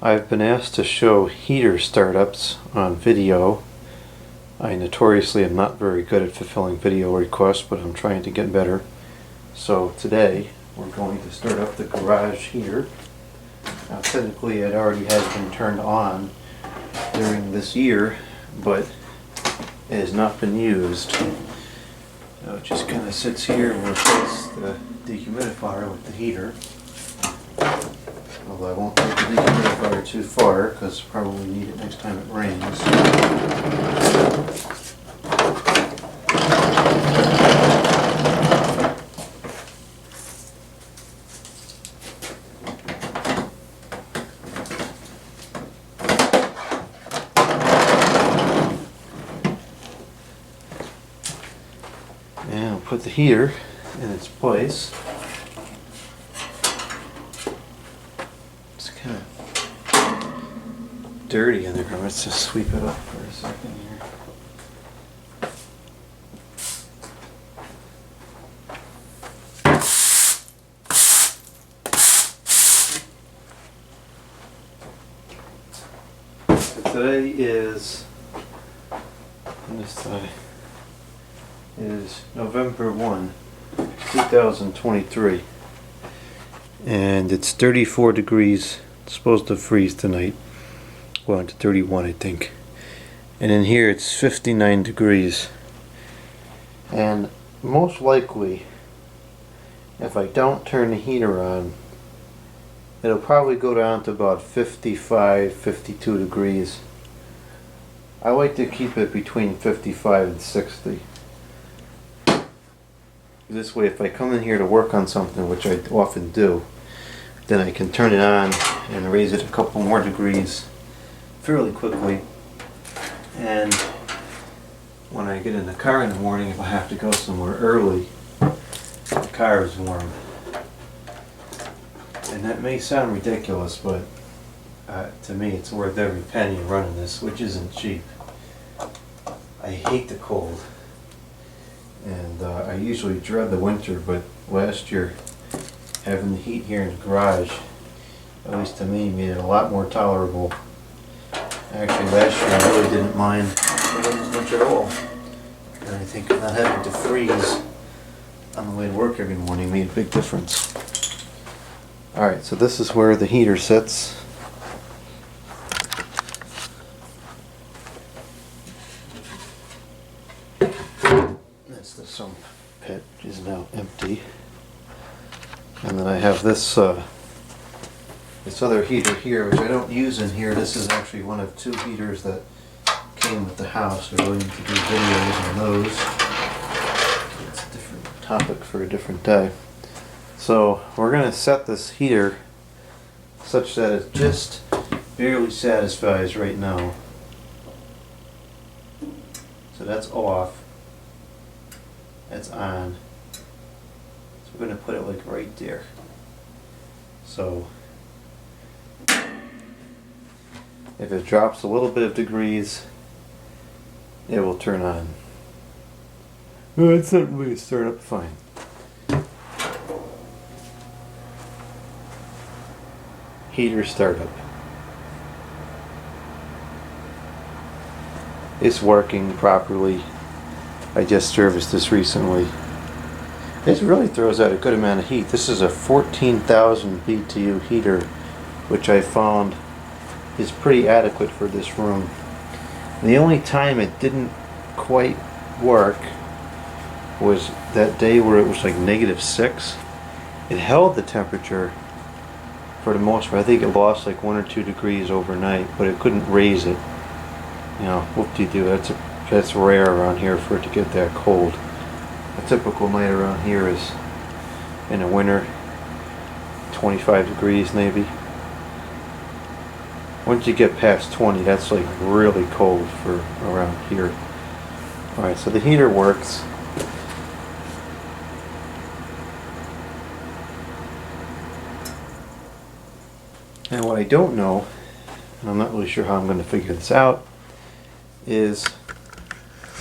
I've been asked to show heater startups on video. I notoriously am not very good at fulfilling video requests, but I'm trying to get better. So today we're going to start up the garage heater. Now technically it already has been turned on during this year, but it has not been used. So it just kind of sits here and replaces the dehumidifier with the heater. Although I won't take the dehumidifier too far because probably need it next time it rains. And I'll put the heater in its place. It's kind of dirty in there. Let's just sweep it up for a second here. So today is, on this side, is November 1, 2023. And it's 34 degrees. It's supposed to freeze tonight. Well, into 31 I think. And in here it's 59 degrees. And most likely, if I don't turn the heater on, it'll probably go down to about 55, 52 degrees. I like to keep it between 55 and 60. This way, if I come in here to work on something, which I often do, then I can turn it on and raise it a couple more degrees fairly quickly. And when I get in the car in the morning, if I have to go somewhere early, the car is warm. And that may sound ridiculous, but to me it's worth every penny running this, which isn't cheap. I hate the cold. And I usually dread the winter, but last year having the heat here in the garage, at least to me, made it a lot more tolerable. Actually last year I really didn't mind much at all. And I think not having to freeze on the way to work every morning made a big difference. Alright, so this is where the heater sits. That's the sump pit, which is now empty. And then I have this this other heater here, which I don't use in here. This is actually one of two heaters that came with the house. We're going to do videos on those. It's a different topic for a different day. So we're going to set this heater such that it just barely satisfies right now. So that's off. That's on. So we're going to put it like right there. So if it drops a little bit of degrees, it will turn on. Oh, it's not really start up fine. Heater startup. It's working properly. I just serviced this recently. It really throws out a good amount of heat. This is a 14,000 BTU heater, which I found is pretty adequate for this room. The only time it didn't quite work was that day where it was like -6. It held the temperature for the most part. I think it lost like 1 or 2 degrees overnight, but it couldn't raise it. You know, whoop-de-doo, that's rare around here for it to get that cold. A typical night around here is, in the winter, 25 degrees maybe. Once you get past 20, that's like really cold for around here. Alright, so the heater works. And what I don't know, and I'm not really sure how I'm going to figure this out, is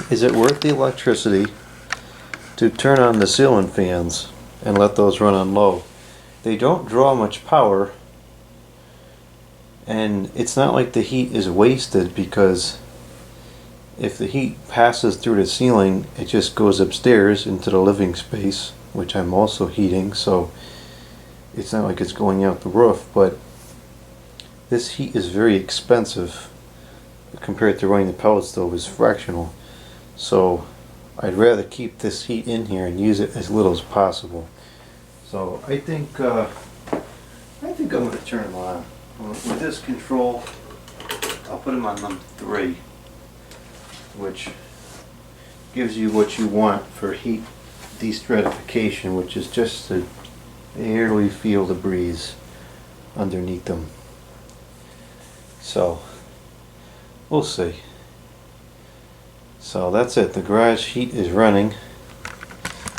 it worth the electricity to turn on the ceiling fans and let those run on low? They don't draw much power, And it's not like the heat is wasted, because if the heat passes through the ceiling, it just goes upstairs into the living space, which I'm also heating, so it's not like it's going out the roof. But this heat is very expensive compared to running the pellet stove. Is fractional, so I'd rather keep this heat in here and use it as little as possible. So I think I'm going to turn them on. With this control, I'll put them on number 3, which gives you what you want for heat destratification, which is just to barely feel the breeze underneath them. So we'll see. So that's it. The garage heat is running.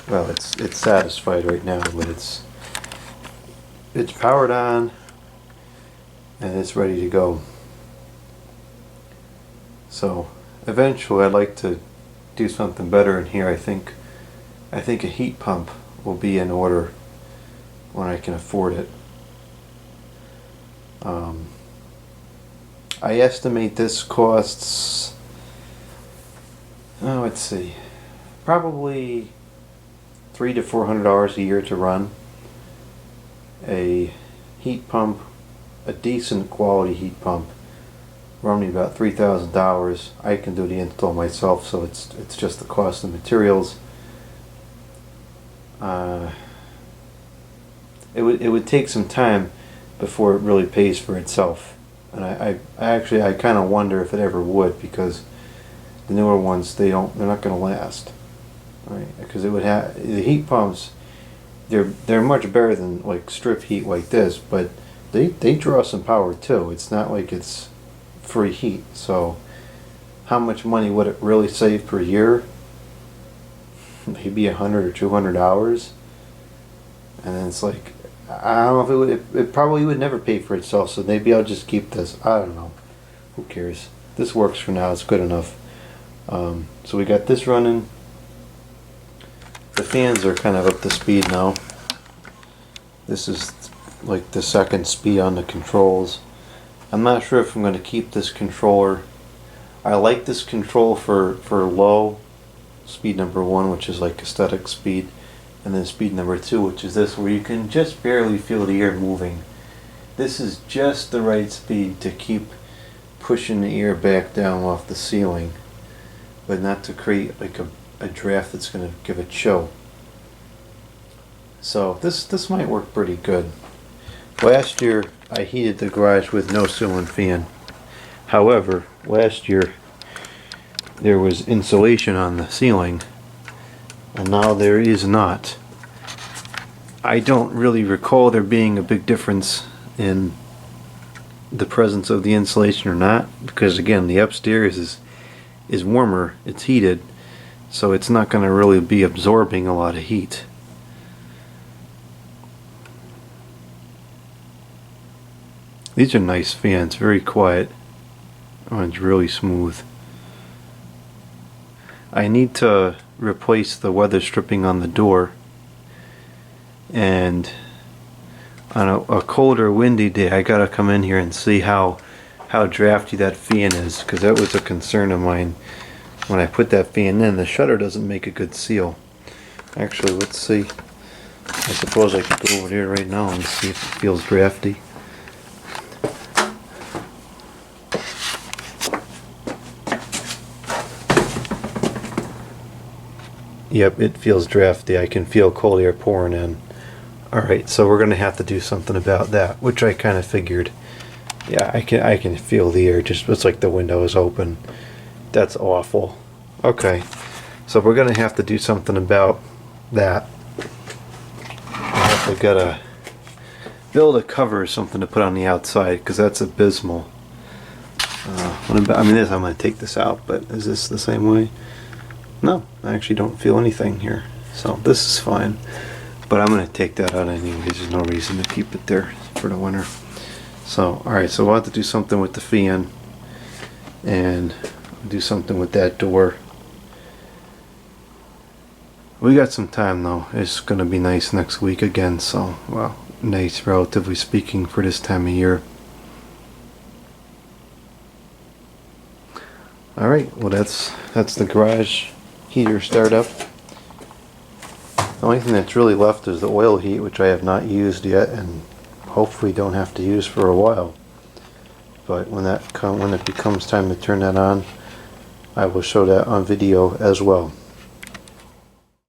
Well, it's satisfied right now, but it's powered on and it's ready to go. So eventually I'd like to do something better in here. I think a heat pump will be in order when I can afford it. I estimate this costs, let's see, probably $300 to $400 a year to run. A heat pump, a decent quality heat pump, run me about $3,000. I can do the install myself, so it's just the cost of materials. It would take some time before it really pays for itself, and I actually kind of wonder if it ever would, because the newer ones, they're not going to last, right? Because it would have, the heat pumps, they're much better than like strip heat like this, but they draw some power too. It's not like it's free heat. So how much money would it really save per year? Maybe $100 or $200, and then it's like, I don't know if it would. It probably would never pay for itself. So maybe I'll just keep this. I don't know. Who cares? This works for now. It's good enough. So we got this running. The fans are kind of up to speed now. This is like the second speed on the controls. I'm not sure if I'm going to keep this controller. I like this control for low speed number 1, which is like aesthetic speed, and then speed number 2, which is this, where you can just barely feel the air moving. This is just the right speed to keep pushing the air back down off the ceiling, but not to create like a draft that's going to give a chill. So this might work pretty good. Last year I heated the garage with no ceiling fan. However, last year there was insulation on the ceiling, and now there is not. I don't really recall there being a big difference in the presence of the insulation or not, because again, the upstairs is warmer, it's heated, so it's not going to really be absorbing a lot of heat. These are nice fans, very quiet. Oh, it's really smooth. I need to replace the weather stripping on the door, and on a colder, windy day I gotta come in here and see how drafty that fan is, because that was a concern of mine when I put that fan in. The shutter doesn't make a good seal. Actually, let's see. I suppose I could go over there right now and see if it feels drafty. Yep, it feels drafty. I can feel cold air pouring in. Alright, so we're going to have to do something about that, which I kind of figured. Yeah, I can feel the air. Just, it's like the window is open. That's awful. Okay, so we're going to have to do something about that. I gotta build a cover or something to put on the outside, because that's abysmal. I'm going to take this out, but is this the same way? No, I actually don't feel anything here, so this is fine. But I'm going to take that out anyway. There's no reason to keep it there for the winter. So, alright, so we'll have to do something with the fan, and do something with that door. We got some time though. It's going to be nice next week again, so, well, nice relatively speaking for this time of year. Alright, well that's the garage heater startup. The only thing that's really left is the oil heat, which I have not used yet and hopefully don't have to use for a while. But when it becomes time to turn that on, I will show that on video as well.